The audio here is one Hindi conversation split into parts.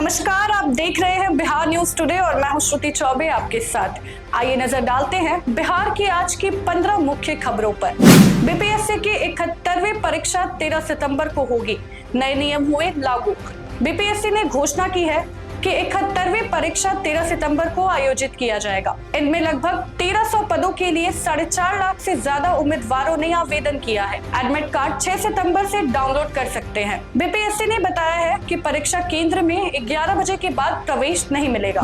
नमस्कार, आप देख रहे हैं बिहार न्यूज टुडे और मैं हूं श्रुति चौबे आपके साथ। आइए नजर डालते हैं बिहार की आज की 15 मुख्य खबरों पर। बीपीएससी की 71वीं परीक्षा 13 सितंबर को होगी। नए नियम हुए लागू। बीपीएससी ने घोषणा की है कि 71वीं परीक्षा 13 सितंबर को आयोजित किया जाएगा। इनमें लगभग 1300 पदों के लिए 4.5 लाख से ज्यादा उम्मीदवारों ने आवेदन किया है। एडमिट कार्ड 6 सितंबर से डाउनलोड कर सकते हैं। बीपीएससी ने बताया है कि परीक्षा केंद्र में 11 बजे के बाद प्रवेश नहीं मिलेगा।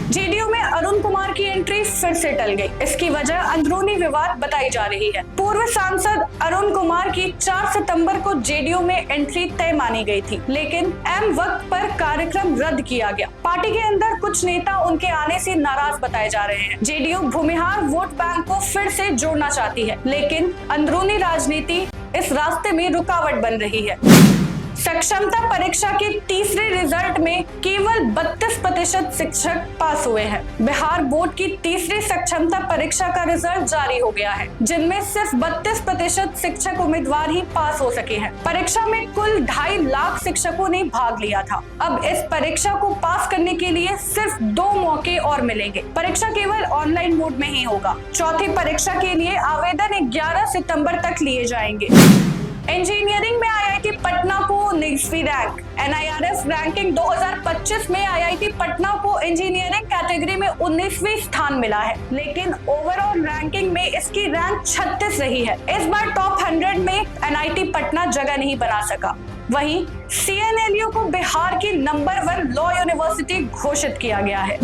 जेडीयू में अरुण कुमार की एंट्री फिर से टल गई। इसकी वजह अंदरूनी विवाद बताई जा रही है। पूर्व सांसद अरुण कुमार की 4 सितंबर को जेडीयू में एंट्री तय मानी गई थी, लेकिन ऐन वक्त पर कार्यक्रम रद्द किया गया। पार्टी के अंदर कुछ नेता उनके आने से नाराज बताए जा रहे हैं। जेडीयू भूमिहार वोट बैंक को फिर से जोड़ना चाहती है, लेकिन अंदरूनी राजनीति इस रास्ते में रुकावट बन रही है। सक्षमता परीक्षा के तीसरे रिजल्ट में केवल 32% शिक्षक पास हुए हैं। बिहार बोर्ड की तीसरी सक्षमता परीक्षा का रिजल्ट जारी हो गया है, जिनमें सिर्फ 32% शिक्षक उम्मीदवार ही पास हो सके हैं। परीक्षा में कुल 2.5 लाख शिक्षकों ने भाग लिया था। अब इस परीक्षा को पास करने के लिए सिर्फ 2 मौके और मिलेंगे। परीक्षा केवल ऑनलाइन मोड में ही होगा। चौथी परीक्षा के लिए आवेदन 11 सितंबर तक लिए जाएंगे। इंजीनियरिंग में आईआईटी पटना को 19वीं रैंक। NIRF रैंकिंग 2025 में आईआईटी पटना को इंजीनियरिंग कैटेगरी में 19वीं स्थान मिला है, लेकिन ओवरऑल रैंकिंग में इसकी रैंक 36 रही है। इस बार टॉप 100 में NIT पटना जगह नहीं बना सका। वहीं CNLU को बिहार की नंबर 1 लॉ यूनिवर्सिटी घोषित किया गया है।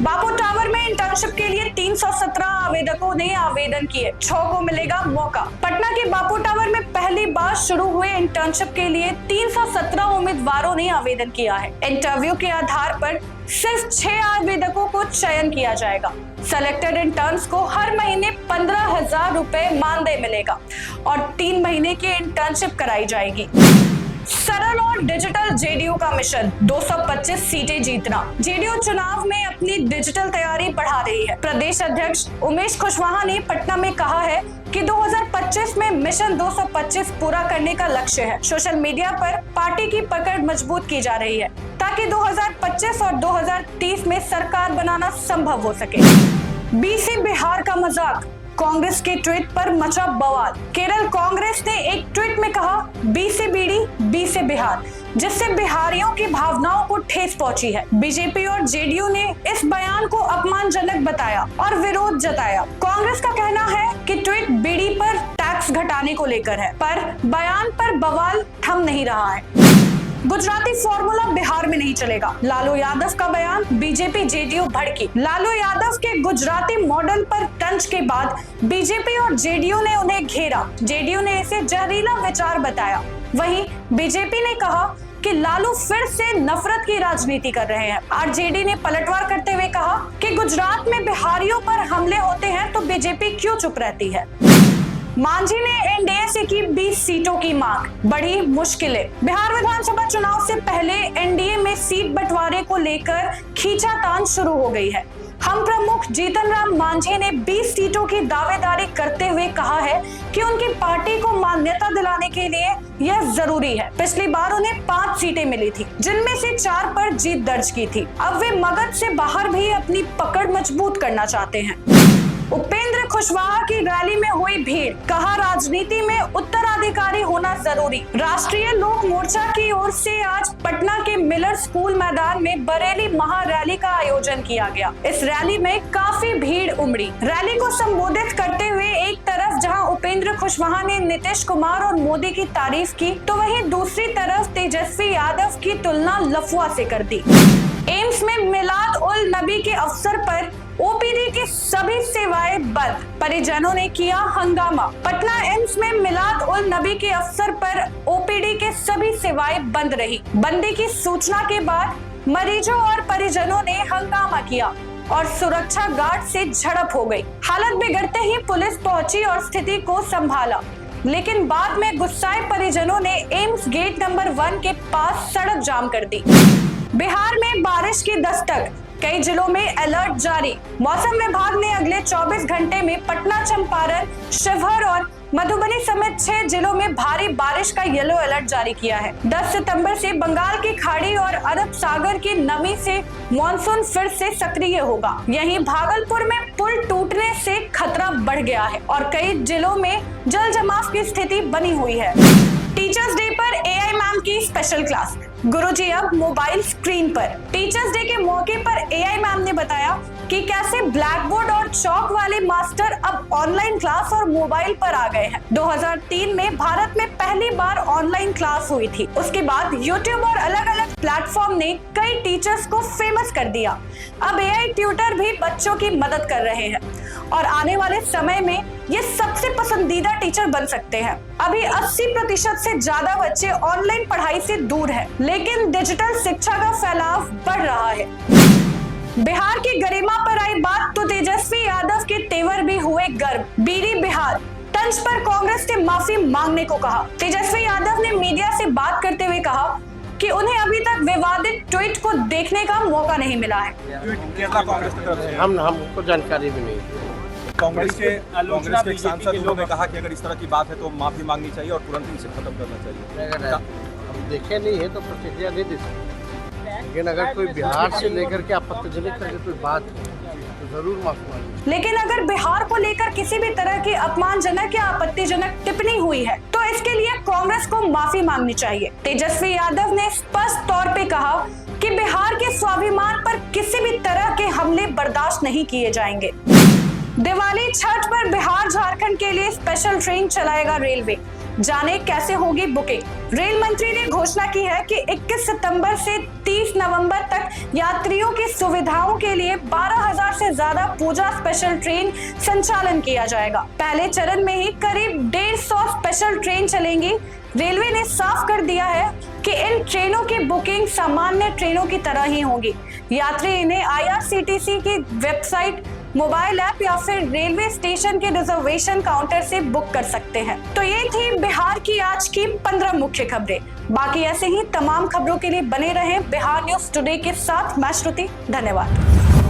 बापू टावर में इंटर्नशिप के लिए 317 आवेदकों ने आवेदन किए। 6 को मिलेगा मौका। पटना के बापू टावर में पहली बार शुरू हुए इंटर्नशिप के लिए 317 उम्मीदवारों ने आवेदन किया है। इंटरव्यू के आधार पर सिर्फ 6 आवेदकों को चयन किया जाएगा। सेलेक्टेड इंटर्न्स को हर महीने 15,000 रुपए मानदेय मिलेगा और 3 महीने की इंटर्नशिप कराई जाएगी। सरल और डिजिटल जेडीयू का मिशन 225 सीटें जीतना। जेडीयू चुनाव में अपनी डिजिटल तैयारी बढ़ा रही है। प्रदेश अध्यक्ष उमेश कुशवाहा ने पटना में कहा है कि 2025 में मिशन 225 पूरा करने का लक्ष्य है। सोशल मीडिया पर पार्टी की पकड़ मजबूत की जा रही है, ताकि 2025 और 2030 में सरकार बनाना संभव हो सके। बीसी बिहार का मजाक। कांग्रेस के ट्वीट पर मचा बवाल। केरल कांग्रेस ने एक ट्वीट में कहा बी से बीड़ी, बी से बिहार, जिससे बिहारियों की भावनाओं को ठेस पहुंची है। बीजेपी और जेडीयू ने इस बयान को अपमानजनक बताया और विरोध जताया। कांग्रेस का कहना है कि ट्वीट बीड़ी पर टैक्स घटाने को लेकर है, पर बयान पर बवाल थम नहीं रहा है। गुजराती फॉर्मूला बिहार में नहीं चलेगा। लालू यादव का बयान। बीजेपी जेडीयू भड़की। लालू यादव के गुजराती मॉडल पर तंज के बाद बीजेपी और जेडीयू ने उन्हें घेरा। जेडीयू ने इसे जहरीला विचार बताया। वहीं बीजेपी ने कहा कि लालू फिर से नफरत की राजनीति कर रहे हैं। आरजेडी ने पलटवार करते हुए कहा कि गुजरात में बिहारियों पर हमले होते हैं तो बीजेपी क्यों चुप रहती है। मांझी ने एनडीए से की 20 सीटों की मांग। बढ़ी मुश्किलें। बिहार विधानसभा चुनाव से पहले एनडीए में सीट बंटवारे को लेकर खींचातान शुरू हो गई है। हम प्रमुख जीतन राम मांझी ने 20 सीटों की दावेदारी करते हुए कहा है कि उनकी पार्टी को मान्यता दिलाने के लिए यह जरूरी है। पिछली बार उन्हें 5 सीटें मिली थी, जिनमें से 4 पर जीत दर्ज की थी। अब वे मगध से बाहर भी अपनी पकड़ मजबूत करना चाहते हैं। उपेंद्र कुशवाहा की रैली में हुई भीड़। कहा राजनीति में उत्तराधिकारी होना जरूरी। राष्ट्रीय लोक मोर्चा की ओर से आज पटना के मिलर स्कूल मैदान में बरेली महारैली का आयोजन किया गया। इस रैली में काफी भीड़ उमड़ी। रैली को संबोधित करते हुए एक तरफ जहां उपेंद्र कुशवाहा ने नीतीश कुमार और मोदी की तारीफ की, तो वहीं दूसरी तरफ तेजस्वी यादव की तुलना लफुआ से कर दी। एम्स में मिलाद उल नबी के अवसर पर ओपीडी की सभी सेवाएं बंद। परिजनों ने किया हंगामा। पटना एम्स में मिलाद उल नबी के अवसर पर ओपीडी के सभी सेवाएं बंद रही। बंदी की सूचना के बाद मरीजों और परिजनों ने हंगामा किया और सुरक्षा गार्ड से झड़प हो गई। हालत बिगड़ते ही पुलिस पहुंची और स्थिति को संभाला, लेकिन बाद में गुस्साए परिजनों ने एम्स गेट नंबर 1 के पास सड़क जाम कर दी। बिहार में बारिश की दस्तक। कई जिलों में अलर्ट जारी। मौसम विभाग ने अगले 24 घंटे में पटना, चंपारण, शिवहर और मधुबनी समेत 6 जिलों में भारी बारिश का येलो अलर्ट जारी किया है। 10 सितंबर से बंगाल की खाड़ी और अरब सागर की नमी से मानसून फिर से सक्रिय होगा। यहीं भागलपुर में पुल टूटने से खतरा बढ़ गया है और कई जिलों में जल जमाव की स्थिति बनी हुई है। टीचर्स डे पर एआई मैम की स्पेशल क्लास, गुरुजी अब मोबाइल स्क्रीन पर। टीचर्स डे के मौके पर एआई मैम ने बताया कि कैसे ब्लैक बोर्ड और चौक वाले मास्टर अब ऑनलाइन क्लास और मोबाइल पर आ गए हैं। 2003 में भारत में पहली बार ऑनलाइन क्लास हुई थी। उसके बाद यूट्यूब और अलग अलग प्लेटफॉर्म ने कई टीचर्स को फेमस कर दिया। अब एआई ट्यूटर भी बच्चों की मदद कर रहे हैं और आने वाले समय में ये सबसे पसंदीदा टीचर बन सकते हैं। अभी 80% से ज्यादा बच्चे ऑनलाइन पढ़ाई से दूर हैं, लेकिन डिजिटल शिक्षा का फैलाव बढ़ रहा है। बिहार की गरिमा पर आई बात तो तेजस्वी यादव के तेवर भी हुए गर्म। बीडी बिहार, तंज पर कांग्रेस से माफी मांगने को कहा। तेजस्वी यादव ने मीडिया से बात करते हुए कहा कि उन्हें अभी तक विवादित ट्वीट को देखने का मौका नहीं मिला है। कांग्रेस की तरफ से हमको जानकारी भी नहीं। कांग्रेस के सांसद ने कहा कि अगर इस तरह की बात है तो माफी मांगनी चाहिए और तुरंत इसे खत्म करना चाहिए। अगर हम देखे नहीं है तो प्रतिक्रिया नहीं दे सकते, लेकिन अगर कोई बिहार से लेकर के आपत्तिजनक करके कोई बात है तो जरूर माफी मांगे। लेकिन अगर बिहार को लेकर किसी भी तरह की अपमानजनक या आपत्तिजनक टिप्पणी हुई है तो इसके लिए कांग्रेस को माफी मांगनी चाहिए। तेजस्वी यादव ने स्पष्ट तौर पे कहा कि बिहार के स्वाभिमान पर किसी भी तरह के हमले बर्दाश्त नहीं किए जाएंगे। दिवाली छठ पर बिहार झारखंड के लिए स्पेशल ट्रेन चलाएगा रेलवे। जाने कैसे होगी बुकिंग। रेल मंत्री ने घोषणा की है कि 21 सितंबर से 30 नवंबर तक यात्रियों की सुविधाओं के लिए 12,000 से ज्यादा पूजा स्पेशल ट्रेन संचालन किया जाएगा। पहले चरण में ही करीब 150 स्पेशल ट्रेन चलेंगी। रेलवे ने साफ कर दिया है कि इन ट्रेनों की बुकिंग सामान्य ट्रेनों की तरह ही होगी। यात्री इन्हें IRCTC की वेबसाइट, मोबाइल ऐप या फिर रेलवे स्टेशन के रिजर्वेशन काउंटर से बुक कर सकते हैं। तो ये थी बिहार की आज की 15 मुख्य खबरें। बाकी ऐसे ही तमाम खबरों के लिए बने रहें बिहार न्यूज टुडे के साथ। मैं श्रुति, धन्यवाद।